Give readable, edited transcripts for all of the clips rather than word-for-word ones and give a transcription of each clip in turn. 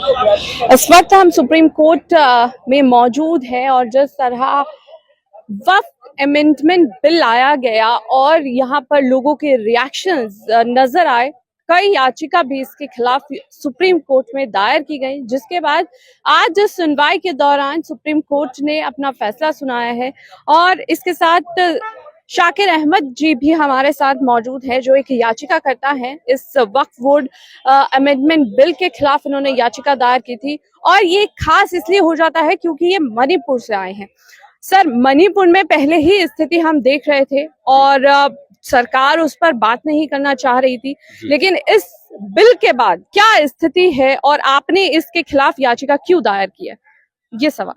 इस वक्त हम सुप्रीम कोर्ट में मौजूद हैं और जिस तरह वक्फ अमेंडमेंट बिल लाया गया और यहाँ पर लोगों के रिएक्शंस नजर आए, कई याचिका भी इसके खिलाफ सुप्रीम कोर्ट में दायर की गई, जिसके बाद आज सुनवाई के दौरान सुप्रीम कोर्ट ने अपना फैसला सुनाया है। और इसके साथ शाकिर अहमद जी भी हमारे साथ मौजूद है, जो एक याचिका करता है इस वक्फ बोर्ड अमेंडमेंट बिल के खिलाफ। इन्होंने याचिका दायर की थी और ये खास इसलिए हो जाता है क्योंकि ये मणिपुर से आए हैं। सर, मणिपुर में पहले ही स्थिति हम देख रहे थे और सरकार उस पर बात नहीं करना चाह रही थी, लेकिन इस बिल के बाद क्या स्थिति है और आपने इसके खिलाफ याचिका क्यों दायर की है, ये सवाल।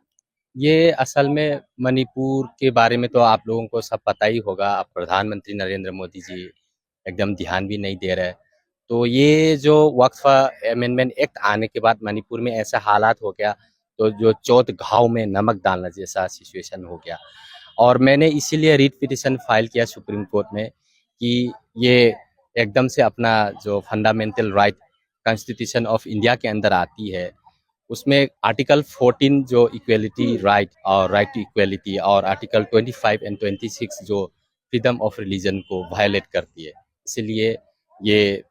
ये असल में मणिपुर के बारे में तो आप लोगों को सब पता ही होगा। अब प्रधानमंत्री नरेंद्र मोदी जी एकदम ध्यान भी नहीं दे रहे। तो ये जो वक्फ अमेंडमेंट एक्ट आने के बाद मणिपुर में ऐसा हालात हो गया, तो जो चौथ घाव में नमक डालना जैसा सिचुएशन हो गया। और मैंने इसीलिए रीट पिटिशन फाइल किया सुप्रीम कोर्ट में कि ये एकदम से अपना जो fundamental right constitution of India के अंदर आती है, उसमें आर्टिकल 14 जो इक्वेलिटी राइट और राइट टू इक्वेलिटी और आर्टिकल 25 एंड 26 जो फ्रीडम ऑफ रिलीजन को वायलेट करती है। इसलिए ये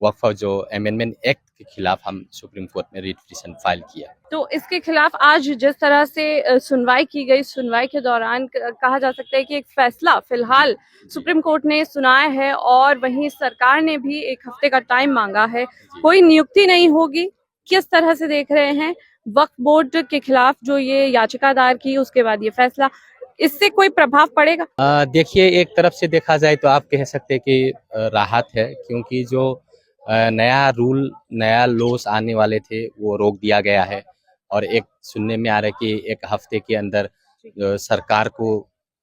वक्फ जो अमेंडमेंट एक्ट के खिलाफ हम सुप्रीम कोर्ट में रिट पिटीशन फाइल किया। तो इसके खिलाफ आज जिस तरह से सुनवाई की गई, सुनवाई के दौरान कहा जा सकता है कि एक फैसला फिलहाल सुप्रीम कोर्ट ने सुनाया है और वहीं सरकार ने भी 1 हफ्ते का टाइम मांगा है। कोई नियुक्ति नहीं होगी, किस तरह से देख रहे हैं वक्फ बोर्ड के खिलाफ जो ये याचिका दायर की, उसके बाद ये फैसला, इससे कोई प्रभाव पड़ेगा? देखिए, एक तरफ से देखा जाए तो आप कह सकते हैं कि राहत है, क्योंकि जो नया रूल नया लॉस आने वाले थे वो रोक दिया गया है। और एक सुनने में आ रहा है कि 1 हफ्ते के अंदर सरकार को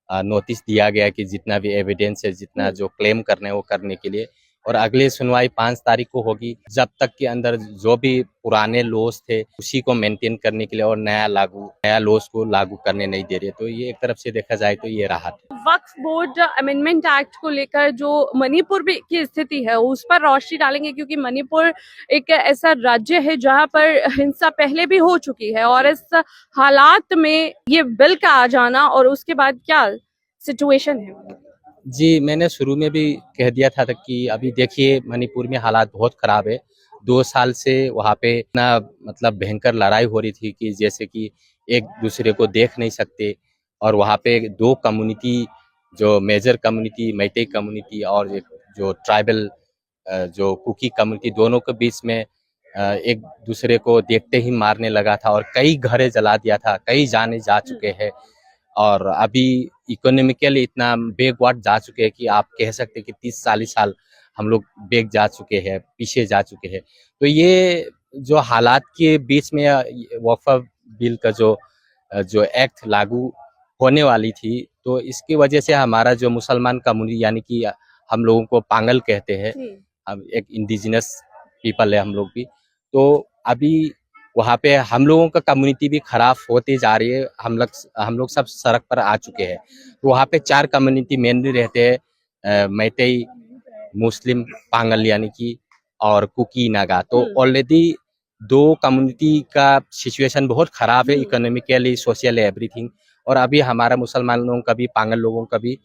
नोटिस दिया गया कि जितना भी एविडेंस है, जितना जो क्लेम करना है वो करने के लिए। और अगली सुनवाई 5 तारीख को होगी। जब तक के अंदर जो भी पुराने लॉस थे उसी को मेंटेन करने के लिए और नया लॉस को लागू करने नहीं दे रहे। तो ये एक तरफ से देखा जाए तो ये राहत है। वक्फ बोर्ड अमेंडमेंट एक्ट को लेकर जो मणिपुर की स्थिति है उस पर रोशनी डालेंगे, क्योंकि मणिपुर एक ऐसा राज्य है जहां पर हिंसा पहले भी हो चुकी है और इस हालात में ये बिल का आ जाना और उसके बाद क्या सिचुएशन है। जी, मैंने शुरू में भी कह दिया था कि अभी देखिए मणिपुर में हालात बहुत खराब है। 2 साल से वहाँ पे इतना मतलब भयंकर लड़ाई हो रही थी कि जैसे कि एक दूसरे को देख नहीं सकते। और वहाँ पे 2 कम्युनिटी, जो मेजर कम्युनिटी मैतेई कम्युनिटी और एक जो ट्राइबल जो कुकी कम्युनिटी, दोनों के बीच में एक दूसरे को देखते ही मारने लगा था और कई घरें जला दिया था, कई जाने जा चुके हैं। और अभी इकोनॉमिकली इतना बैकवर्ड जा चुके हैं कि आप कह सकते हैं कि 30-40 साल हम लोग बैक जा चुके हैं, पीछे जा चुके हैं। तो ये जो हालात के बीच में वक्फ बिल का जो एक्ट लागू होने वाली थी, तो इसकी वजह से हमारा जो मुसलमान कम्युनिटी, यानी कि हम लोगों को पांगल कहते हैं, हम एक इंडिजिनस पीपल है हम लोग भी। तो अभी वहाँ पे हम लोगों का कम्युनिटी भी खराब होती जा रही है। हम लोग सब सड़क पर आ चुके हैं। तो वहाँ पे 4 कम्युनिटी मेनली रहते हैं, मैतेई, मुस्लिम, पांगल यानी कि और कुकी, नागा। तो ऑलरेडी 2 कम्युनिटी का सिचुएशन बहुत खराब है, इकोनॉमिकली, सोशली, एवरीथिंग। और अभी हमारा मुसलमान लोगों का भी, पांगल लोगों का भी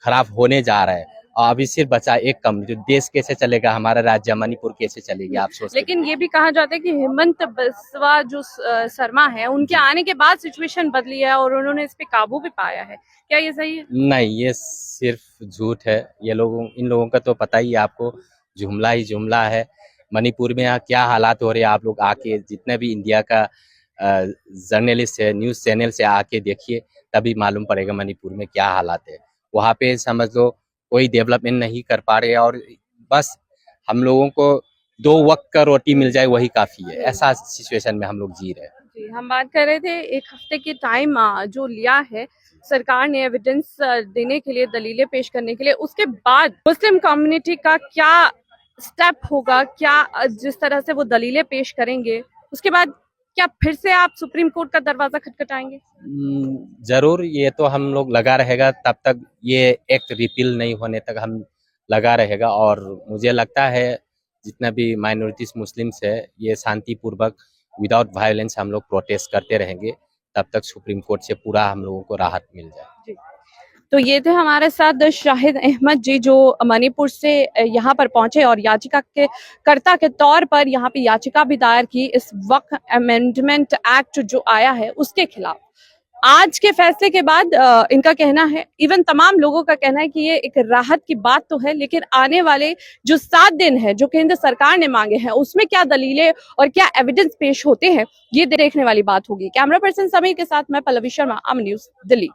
खराब होने जा रहा है। और अभी सिर्फ बचा एक कम्युनिटी। देश कैसे चलेगा, हमारा राज्य मणिपुर कैसे चलेगी, आप सोच। लेकिन ये भी कहा जाता है कि हेमंत बिस्वा जो शर्मा है, उनके आने के बाद सिचुएशन बदली है और उन्होंने इस पे काबू भी पाया है। क्या ये सही है? नहीं, ये सिर्फ झूठ है। इन लोगों का तो पता ही है आपको, जुमला ही जुमला है। मणिपुर में यहाँ क्या हालात हो रहे हैं, आप लोग आके जितने भी इंडिया का जर्नलिस्ट है, न्यूज़ चैनल से आके देखिए, तभी मालूम पड़ेगा मणिपुर में क्या हालात है। वहाँ पे समझ लो कोई डेवलपमेंट नहीं कर पा रहे और बस हम लोगों को 2 वक्त का रोटी मिल जाए वही काफ़ी है। ऐसा सिचुएशन में हम लोग जी रहे हैं। जी, हम बात कर रहे थे 1 हफ्ते के टाइम जो लिया है सरकार ने एविडेंस देने के लिए, दलीलें पेश करने के लिए, उसके बाद मुस्लिम कम्युनिटी का क्या स्टेप होगा, क्या जिस तरह से वो दलीलें पेश करेंगे, उसके बाद क्या फिर से आप सुप्रीम कोर्ट का दरवाजा खटखटाएंगे? जरूर, ये तो हम लोग लगा रहेगा तब तक, ये एक्ट रिपील नहीं होने तक हम लगा रहेगा। और मुझे लगता है जितना भी माइनॉरिटीज मुस्लिम्स है, ये शांतिपूर्वक विदाउट वायलेंस हम लोग प्रोटेस्ट करते रहेंगे तब तक सुप्रीम कोर्ट से पूरा हम लोगों को राहत मिल जाए। तो ये थे हमारे साथ शाहिद अहमद जी, जो मणिपुर से यहाँ पर पहुंचे और याचिका के कर्ता के तौर पर यहाँ पे याचिका भी दायर की इस वक्फ अमेंडमेंट एक्ट जो आया है उसके खिलाफ। आज के फैसले के बाद इनका कहना है, इवन तमाम लोगों का कहना है कि ये एक राहत की बात तो है, लेकिन आने वाले जो 7 दिन है जो केंद्र सरकार ने मांगे हैं उसमें क्या दलीलें और क्या एविडेंस पेश होते हैं, ये देखने वाली बात होगी। कैमरा पर्सन समीर के साथ मैं पल्लवी शर्मा, अमन न्यूज़, दिल्ली।